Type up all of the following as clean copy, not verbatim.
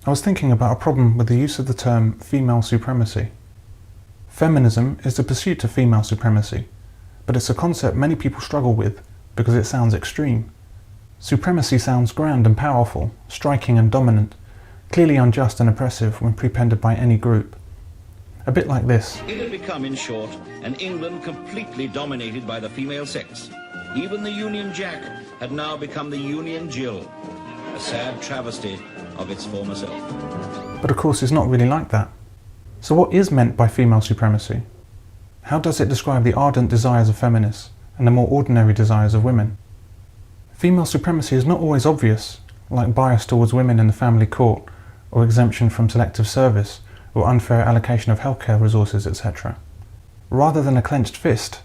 I was thinking about a problem with the use of the term female supremacy. Feminism is the pursuit of female supremacy, but it's a concept many people struggle with because it sounds extreme. Supremacy sounds grand and powerful, striking and dominant, clearly unjust and oppressive when prepended by any group. A bit like this. It had become, in short, an England completely dominated by the female sex. Even the Union Jack had now become the Union Jill, a sad travesty of its former self. But of course it's not really like that. So what is meant by female supremacy? How does it describe the ardent desires of feminists and the more ordinary desires of women? Female supremacy is not always obvious, like bias towards women in the family court, or exemption from selective service, or unfair allocation of healthcare resources, etc. Rather than a clenched fist,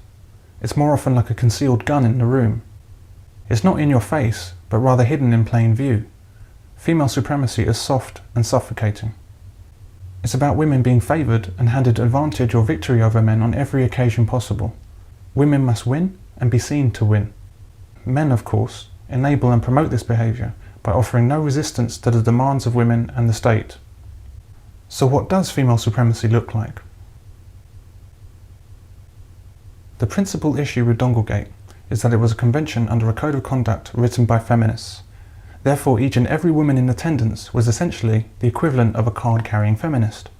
it's more often like a concealed gun in the room. It's not in your face, but rather hidden in plain view. Female supremacy is soft and suffocating. It's about women being favoured and handed advantage or victory over men on every occasion possible. Women must win and be seen to win. Men, of course, enable and promote this behaviour by offering no resistance to the demands of women and the state. So what does female supremacy look like? The principal issue with Donglegate is that it was a convention under a code of conduct written by feminists. Therefore, each and every woman in attendance was essentially the equivalent of a card-carrying feminist.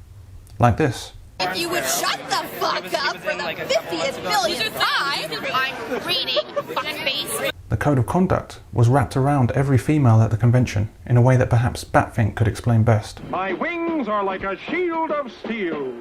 Like this. If you would shut the fuck up for the 50th millionth time, I'm reading, fuckface. The code of conduct was wrapped around every female at the convention in a way that perhaps Batfink could explain best. My wings are like a shield of steel.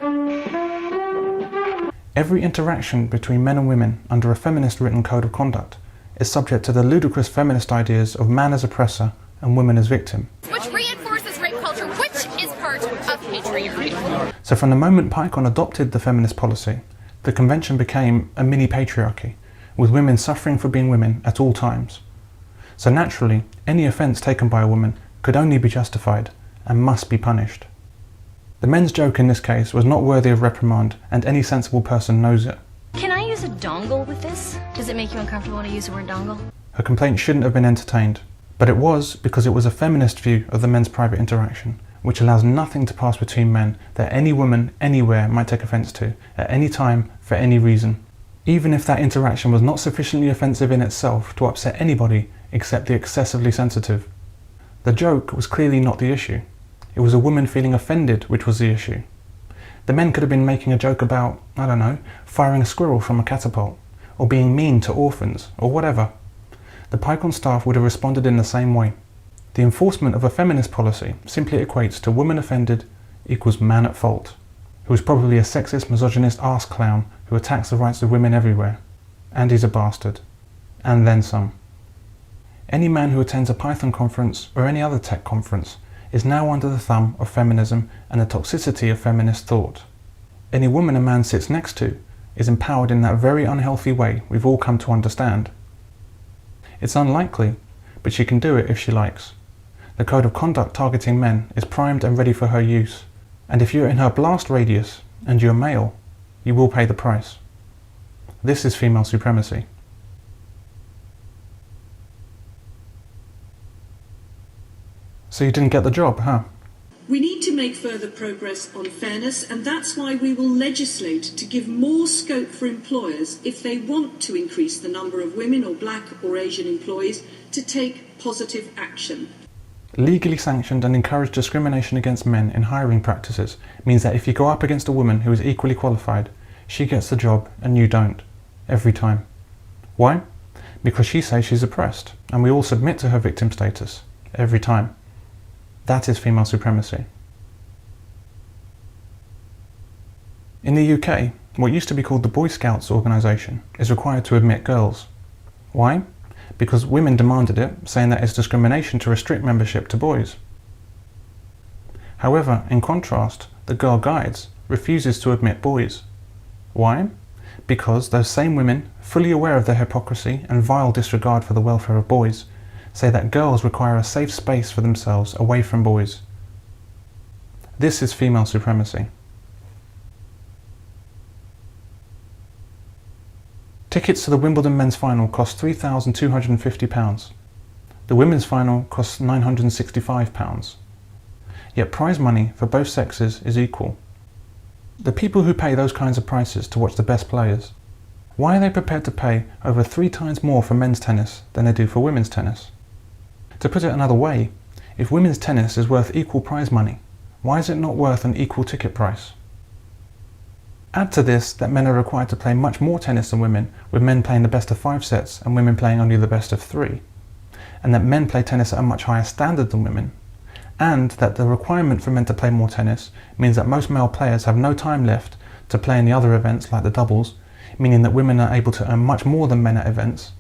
Every interaction between men and women under a feminist written code of conduct is subject to the ludicrous feminist ideas of man as oppressor and woman as victim. Which reinforces rape culture, which is part of patriarchy. So from the moment PyCon adopted the feminist policy, the convention became a mini patriarchy, with women suffering for being women at all times. So naturally, any offence taken by a woman could only be justified and must be punished. The men's joke in this case was not worthy of reprimand, and any sensible person knows it. Can I use a dongle with this? Does it make you uncomfortable to use the word dongle? Her complaint shouldn't have been entertained, but it was because it was a feminist view of the men's private interaction, which allows nothing to pass between men that any woman anywhere might take offence to, at any time, for any reason, even if that interaction was not sufficiently offensive in itself to upset anybody except the excessively sensitive. The joke was clearly not the issue. It was a woman feeling offended which was the issue. The men could have been making a joke about, I don't know, firing a squirrel from a catapult, or being mean to orphans, or whatever. The PyCon staff would have responded in the same way. The enforcement of a feminist policy simply equates to woman offended equals man at fault, who is probably a sexist, misogynist arse clown who attacks the rights of women everywhere. And he's a bastard. And then some. Any man who attends a Python conference or any other tech conference is now under the thumb of feminism and the toxicity of feminist thought. Any woman a man sits next to is empowered in that very unhealthy way we've all come to understand. It's unlikely, but she can do it if she likes. The code of conduct targeting men is primed and ready for her use, and if you're in her blast radius and you're male, you will pay the price. This is female supremacy. So you didn't get the job, huh? We need to make further progress on fairness, and that's why we will legislate to give more scope for employers, if they want to increase the number of women or black or Asian employees, to take positive action. Legally sanctioned and encouraged discrimination against men in hiring practices means that if you go up against a woman who is equally qualified, she gets the job and you don't. Every time. Why? Because she says she's oppressed, and we all submit to her victim status. Every time. That is female supremacy. In the UK, what used to be called the Boy Scouts organisation is required to admit girls. Why? Because women demanded it, saying that it's discrimination to restrict membership to boys. However, in contrast, the Girl Guides refuses to admit boys. Why? Because those same women, fully aware of their hypocrisy and vile disregard for the welfare of boys, say that girls require a safe space for themselves away from boys. This is female supremacy. Tickets to the Wimbledon men's final cost £3,250. The women's final costs £965. yet prize money for both sexes is equal. The people who pay those kinds of prices to watch the best players, why are they prepared to pay over 3 times more for men's tennis than they do for women's tennis? To put it another way, if women's tennis is worth equal prize money, why is it not worth an equal ticket price? Add to this that men are required to play much more tennis than women, with men playing the best of 5 sets and women playing only the best of 3, and that men play tennis at a much higher standard than women, and that the requirement for men to play more tennis means that most male players have no time left to play in the other events like the doubles, meaning that women are able to earn much more than men at events.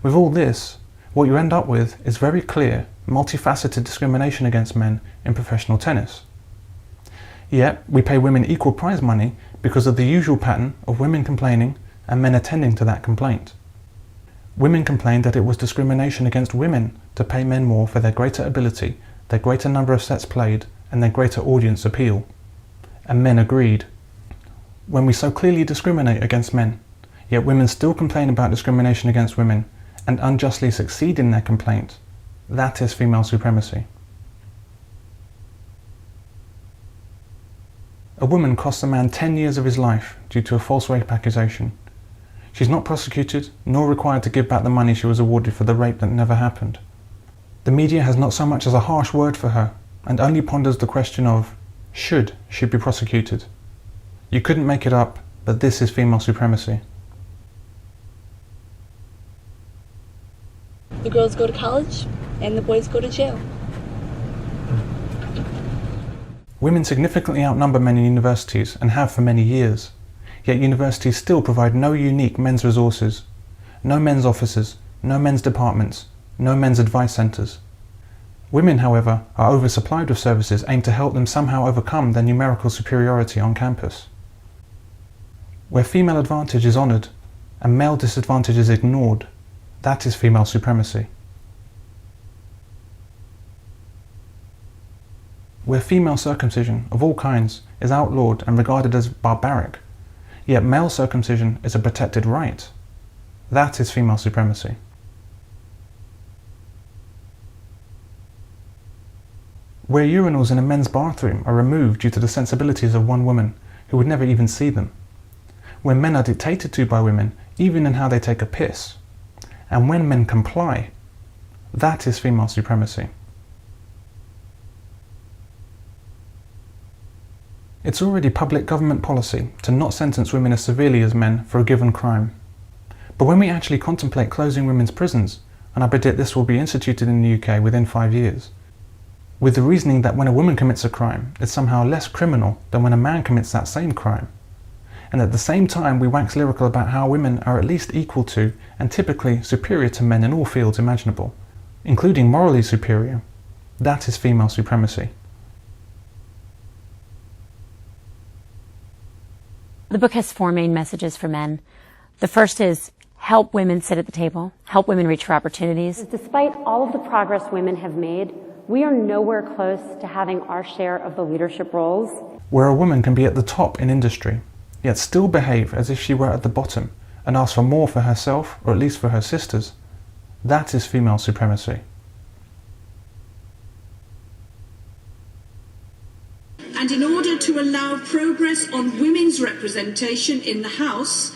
With all this, what you end up with is very clear, multifaceted discrimination against men in professional tennis. Yet, we pay women equal prize money because of the usual pattern of women complaining and men attending to that complaint. Women complained that it was discrimination against women to pay men more for their greater ability, their greater number of sets played, and their greater audience appeal. And men agreed. When we so clearly discriminate against men, yet women still complain about discrimination against women and unjustly succeed in their complaint, that is female supremacy. A woman costs a man 10 years of his life due to a false rape accusation. She's not prosecuted nor required to give back the money she was awarded for the rape that never happened. The media has not so much as a harsh word for her and only ponders the question of, should she be prosecuted? You couldn't make it up, but this is female supremacy. The girls go to college and the boys go to jail. Women significantly outnumber men in universities and have for many years, yet universities still provide no unique men's resources, no men's offices, no men's departments, no men's advice centres. Women, however, are oversupplied with services aimed to help them somehow overcome their numerical superiority on campus. Where female advantage is honoured and male disadvantage is ignored, that is female supremacy. Where female circumcision of all kinds is outlawed and regarded as barbaric, yet male circumcision is a protected right, that is female supremacy. Where urinals in a men's bathroom are removed due to the sensibilities of one woman who would never even see them. Where men are dictated to by women, even in how they take a piss. And when men comply, that is female supremacy. It's already public government policy to not sentence women as severely as men for a given crime. But when we actually contemplate closing women's prisons, and I predict this will be instituted in the UK within 5 years, with the reasoning that when a woman commits a crime, it's somehow less criminal than when a man commits that same crime. And at the same time we wax lyrical about how women are at least equal to and typically superior to men in all fields imaginable, including morally superior, that is female supremacy. The book has 4 main messages for men. The first is, help women sit at the table, help women reach for opportunities. Despite all of the progress women have made, we are nowhere close to having our share of the leadership roles. Where a woman can be at the top in industry, yet still behave as if she were at the bottom and ask for more for herself, or at least for her sisters, that is female supremacy. And in order to allow progress on women's representation in the House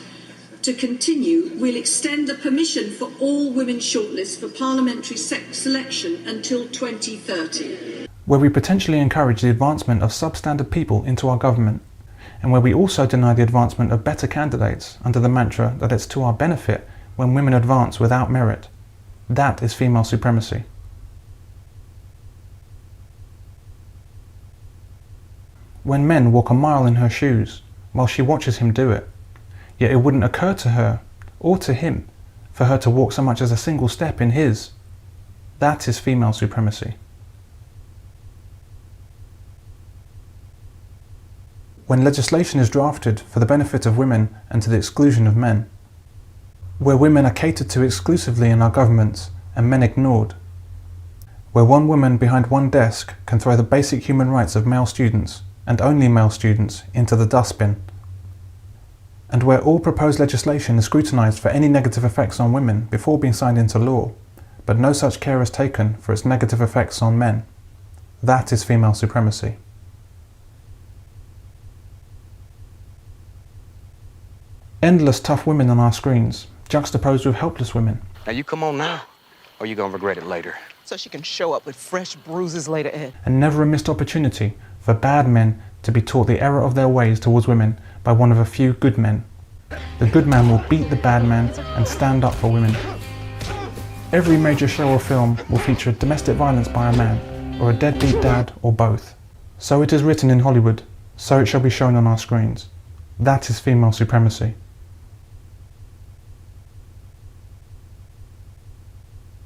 to continue, we'll extend the permission for all women shortlists for parliamentary selection until 2030. Where we potentially encourage the advancement of substandard people into our government, and where we also deny the advancement of better candidates under the mantra that it's to our benefit when women advance without merit, that is female supremacy. When men walk a mile in her shoes while she watches him do it, yet it wouldn't occur to her or to him for her to walk so much as a single step in his, that is female supremacy. When legislation is drafted for the benefit of women and to the exclusion of men, where women are catered to exclusively in our governments and men ignored, where one woman behind one desk can throw the basic human rights of male students and only male students into the dustbin, and where all proposed legislation is scrutinised for any negative effects on women before being signed into law, but no such care is taken for its negative effects on men, That is female supremacy. Endless tough women on our screens, juxtaposed with helpless women. Now you come on now, or you gonna regret it later. So she can show up with fresh bruises later, Ed. And never a missed opportunity for bad men to be taught the error of their ways towards women by one of a few good men. The good man will beat the bad man and stand up for women. Every major show or film will feature domestic violence by a man, or a deadbeat dad, or both. So it is written in Hollywood, so it shall be shown on our screens. That is female supremacy.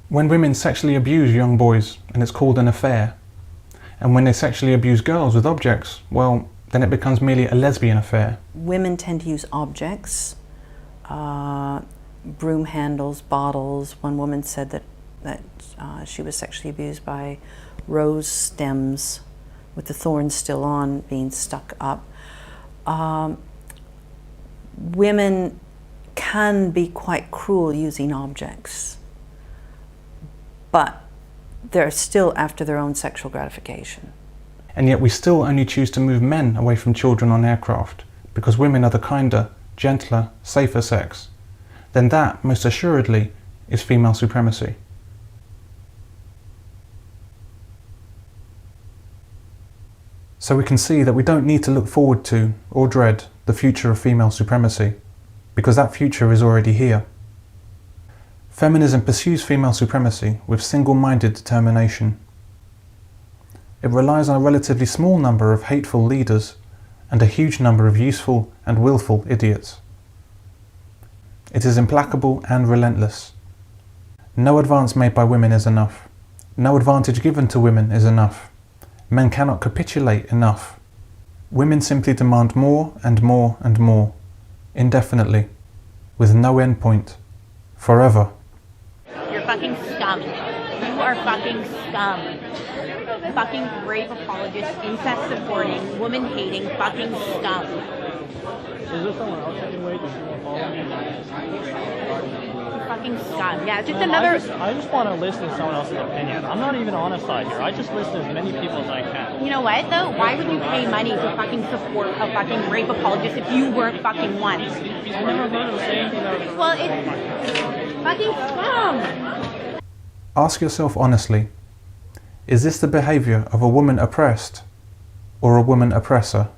When women sexually abuse young boys, and it's called an affair, and when they sexually abuse girls with objects, well, then it becomes merely a lesbian affair. Women tend to use objects, broom handles, bottles. One woman said that she was sexually abused by rose stems with the thorns still on, being stuck up. Women can be quite cruel using objects, but they're still after their own sexual gratification. And yet we still only choose to move men away from children on aircraft because women are the kinder, gentler, safer sex. Then that, most assuredly, is female supremacy. So we can see that we don't need to look forward to or dread the future of female supremacy, because that future is already here. Feminism pursues female supremacy with single-minded determination. It relies on a relatively small number of hateful leaders and a huge number of useful and willful idiots. It is implacable and relentless. No advance made by women is enough. No advantage given to women is enough. Men cannot capitulate enough. Women simply demand more and more and more, indefinitely, with no end point, forever. You're fucking scum. You are fucking scum. Fucking rape apologist, incest supporting, woman hating, fucking scum. Is there someone else I can wait? Does someone follow me? Fucking scum. Yeah, just another. I just want to listen to someone else's opinion. I'm not even on a side here. I just listen to as many people as I can. You know what though? Why would you pay money to fucking support a fucking rape apologist if you weren't fucking one? I never heard him say anything that was. Well, it's fucking scum. Ask yourself honestly, is this the behaviour of a woman oppressed or a woman oppressor?